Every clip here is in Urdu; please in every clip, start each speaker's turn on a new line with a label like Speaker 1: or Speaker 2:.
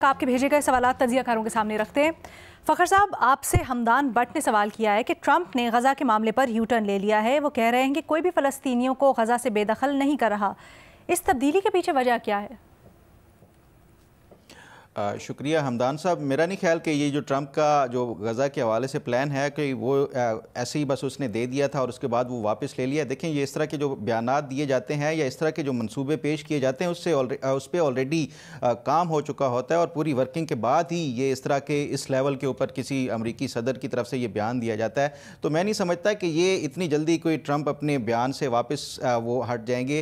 Speaker 1: آپ کے بھیجے گئے سوالات تجزیہ کاروں کے سامنے رکھتے ہیں۔ فخر صاحب، آپ سے ہمدان بٹ نے سوال کیا ہے کہ ٹرمپ نے غزہ کے معاملے پر یو ٹرن لے لیا ہے۔ وہ کہہ رہے ہیں کہ کوئی بھی فلسطینیوں کو غزہ سے بے دخل نہیں کر رہا۔ اس تبدیلی کے پیچھے وجہ کیا ہے؟
Speaker 2: شکریہ ہمدان صاحب۔ میرا نہیں خیال کہ یہ جو ٹرمپ کا جو غزہ کے حوالے سے پلان ہے کہ وہ ایسے ہی بس اس نے دے دیا تھا اور اس کے بعد وہ واپس لے لیا۔ دیکھیں، یہ اس طرح کے جو بیانات دیے جاتے ہیں یا اس طرح کے جو منصوبے پیش کیے جاتے ہیں اس پہ آلریڈی کام ہو چکا ہوتا ہے اور پوری ورکنگ کے بعد ہی یہ اس طرح کے اس لیول کے اوپر کسی امریکی صدر کی طرف سے یہ بیان دیا جاتا ہے۔ تو میں نہیں سمجھتا کہ یہ اتنی جلدی کوئی ٹرمپ اپنے بیان سے واپس وہ ہٹ جائیں گے۔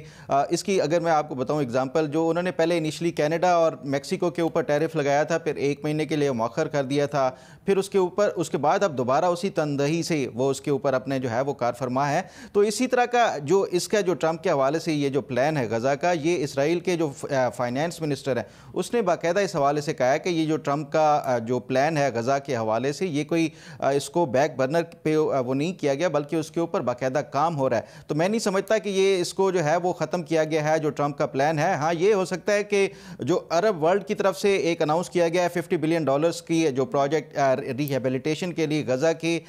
Speaker 2: اس کی اگر میں آپ کو بتاؤں اگزامپل، جو انہوں نے پہلے انیشلی کینیڈا اور میکسیکو کے اوپر ٹیرف لگایا تھا، پھر 1 مہینے کے لیے مؤخر کر دیا تھا، پھر اس کے بعد اب دوبارہ اسی تندہی سے وہ اس کے اوپر اپنے جو ہے وہ کار فرما ہے۔ تو اسی طرح کا اس کا جو ٹرمپ کے حوالے سے یہ جو پلان ہے غزہ کا، یہ اسرائیل کے جو فائنانس منسٹر ہیں اس نے باقاعدہ اس حوالے سے کہا ہے کہ یہ جو ٹرمپ کا جو پلان ہے غزہ کے حوالے سے، یہ کوئی اس کو بیک برنر پہ وہ نہیں کیا گیا بلکہ اس کے اوپر باقاعدہ کام ہو رہا ہے۔ تو میں نہیں سمجھتا کہ یہ اس کو جو ہے وہ ختم کیا گیا ہے جو ٹرمپ کا پلان ہے۔ ہاں، یہ ہو سکتا ہے کہ جو عرب ورلڈ کی طرف سے ایک اناؤنس کیا گیا ہے $50 بلین کی جو پروجیکٹ ریہیبلیٹیشن کے لیے غزہ کی،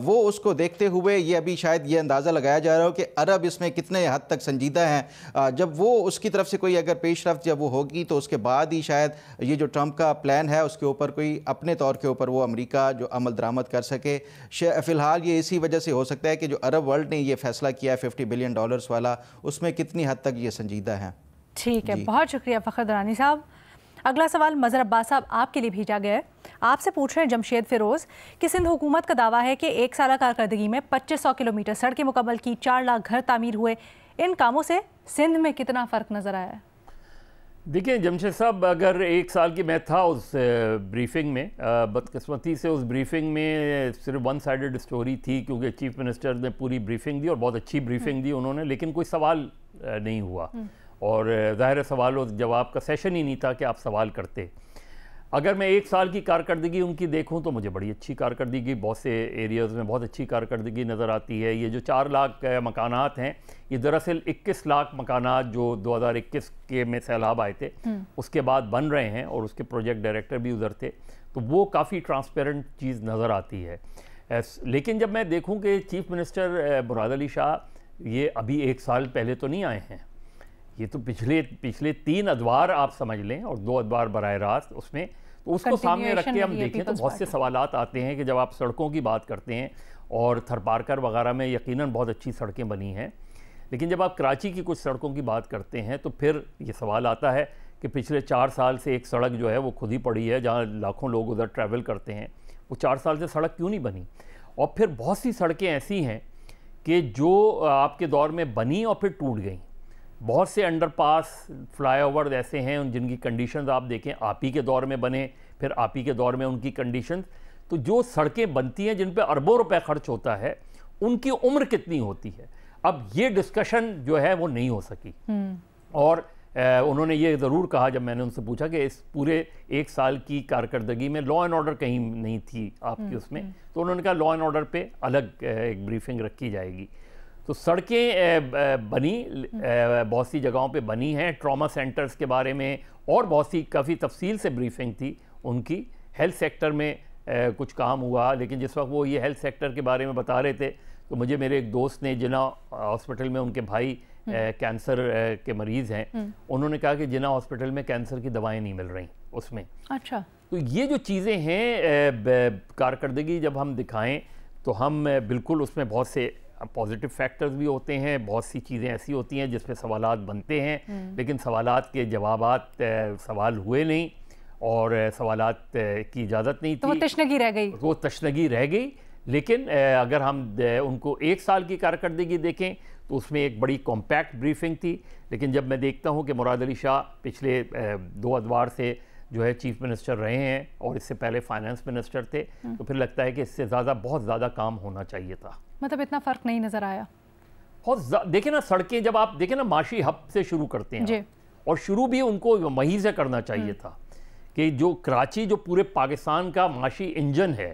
Speaker 2: وہ اس کو دیکھتے ہوئے یہ ابھی شاید یہ اندازہ لگایا جا رہا ہو کہ عرب اس میں کتنے حد تک سنجیدہ ہیں۔ جب وہ اس کی طرف سے کوئی اگر پیش رفت جب وہ ہوگی تو اس کے بعد ہی شاید یہ جو ٹرمپ کا پلان ہے اس کے اوپر کوئی اپنے طور کے اوپر وہ امریکہ جو عمل درآمد کر سکے۔ فی الحال یہ اسی وجہ سے ہو سکتا ہے کہ جو عرب ورلڈ نے یہ فیصلہ کیا ہے $50 بلین والا، اس میں کتنی حد تک یہ سنجیدہ ہیں۔
Speaker 1: ٹھیک ہے، بہت شکریہ فخر درانی صاحب۔ اگلا سوال مظہر عباس صاحب آپ کے لیے بھیجا گیا ہے۔ آپ سے پوچھ رہے ہیں جمشید فیروز کہ سندھ حکومت کا دعویٰ ہے کہ 1 سالہ کارکردگی میں 2500 کلومیٹر سڑکیں مکمل کی، 4 لاکھ گھر تعمیر ہوئے۔ ان کاموں سے سندھ میں کتنا فرق نظر آیا ہے؟
Speaker 3: دیکھیں جمشید صاحب، اگر 1 سال کی میں تھا اس بریفنگ میں، بدقسمتی سے اس بریفنگ میں صرف ون سائیڈڈ اسٹوری تھی، کیونکہ چیف منسٹر نے پوری بریفنگ دی اور بہت اچھی بریفنگ دی انہوں نے، لیکن کوئی سوال نہیں ہوا اور ظاہر سوال و جواب کا سیشن ہی نہیں تھا کہ آپ سوال کرتے۔ اگر میں 1 سال کی کارکردگی ان کی دیکھوں تو مجھے بڑی اچھی کارکردگی، بہت سے ایریاز میں بہت اچھی کارکردگی نظر آتی ہے۔ یہ جو 4 لاکھ مکانات ہیں، یہ دراصل 21 لاکھ مکانات جو 2021 کے میں سیلاب آئے تھے اس کے بعد بن رہے ہیں، اور اس کے پروجیکٹ ڈائریکٹر بھی ادھر تھے، تو وہ کافی ٹرانسپیرنٹ چیز نظر آتی ہے۔ لیکن جب میں دیکھوں کہ چیف منسٹر مراد علی شاہ یہ ابھی 1 سال پہلے تو نہیں آئے ہیں، یہ تو پچھلے 3 ادوار آپ سمجھ لیں اور 2 ادوار براہ راست اس میں، تو اس کو سامنے رکھ کے ہم دیکھیں تو بہت سے سوالات آتے ہیں کہ جب آپ سڑکوں کی بات کرتے ہیں اور تھرپارکر وغیرہ میں یقیناً بہت اچھی سڑکیں بنی ہیں، لیکن جب آپ کراچی کی کچھ سڑکوں کی بات کرتے ہیں تو پھر یہ سوال آتا ہے کہ پچھلے 4 سال سے ایک سڑک جو ہے وہ خود ہی پڑی ہے جہاں لاکھوں لوگ ادھر ٹریول کرتے ہیں، وہ 4 سال سے سڑک کیوں نہیں بنی؟ اور پھر بہت سی سڑکیں ایسی ہیں کہ جو آپ کے دور میں بنی اور پھر ٹوٹ گئیں۔ بہت سے انڈر پاس، فلائی اوور ایسے ہیں جن کی کنڈیشنز آپ دیکھیں آپ ہی کے دور میں بنے، پھر آپ ہی کے دور میں ان کی کنڈیشنز، تو جو سڑکیں بنتی ہیں جن پہ اربوں روپے خرچ ہوتا ہے ان کی عمر کتنی ہوتی ہے؟ اب یہ ڈسکشن جو ہے وہ نہیں ہو سکی۔ اور انہوں نے یہ ضرور کہا جب میں نے ان سے پوچھا کہ اس پورے 1 سال کی کارکردگی میں لا اینڈ آرڈر کہیں نہیں تھی آپ کی اس میں، تو انہوں نے کہا لا اینڈ آرڈر پہ الگ ایک بریفنگ رکھی جائے گی۔ تو سڑکیں بنی، بہت سی جگہوں پہ بنی ہیں، ٹراما سینٹرز کے بارے میں اور بہت سی کافی تفصیل سے بریفنگ تھی ان کی۔ ہیلتھ سیکٹر میں کچھ کام ہوا، لیکن جس وقت وہ یہ ہیلتھ سیکٹر کے بارے میں بتا رہے تھے تو مجھے میرے ایک دوست نے، جناح ہاسپٹل میں ان کے بھائی کینسر کے مریض ہیں، انہوں نے کہا کہ جناح ہاسپٹل میں کینسر کی دوائیں نہیں مل رہی اس میں۔
Speaker 1: اچھا،
Speaker 3: تو یہ جو چیزیں ہیں کارکردگی جب ہم دکھائیں تو ہم بالکل اس میں بہت سے پازیٹیو فیکٹرز بھی ہوتے ہیں، بہت سی چیزیں ایسی ہوتی ہیں جس پہ سوالات بنتے ہیں، لیکن سوالات کے جوابات سوال ہوئے نہیں اور سوالات کی اجازت نہیں تھی،
Speaker 1: تو وہ تشنگی رہ گئی،
Speaker 3: وہ تشنگی رہ گئی۔ لیکن اگر ہم ان کو 1 سال کی کارکردگی دیکھیں تو اس میں ایک بڑی کمپیکٹ بریفنگ تھی، لیکن جب میں دیکھتا ہوں کہ مراد علی شاہ پچھلے 2 ادوار سے جو ہے چیف منسٹر رہے ہیں اور اس سے پہلے فائنانس منسٹر تھے، تو پھر لگتا ہے کہ اس سے بہت زیادہ کام ہونا چاہیے تھا۔
Speaker 1: مطلب اتنا فرق نہیں نظر آیا؟
Speaker 3: دیکھیں نا سڑکیں جب آپ دیکھیں نا معاشی ہب سے شروع کرتے ہیں اور شروع بھی ان کو وہیں سے کرنا چاہیے تھا کہ جو کراچی جو پورے پاکستان کا معاشی انجن ہے،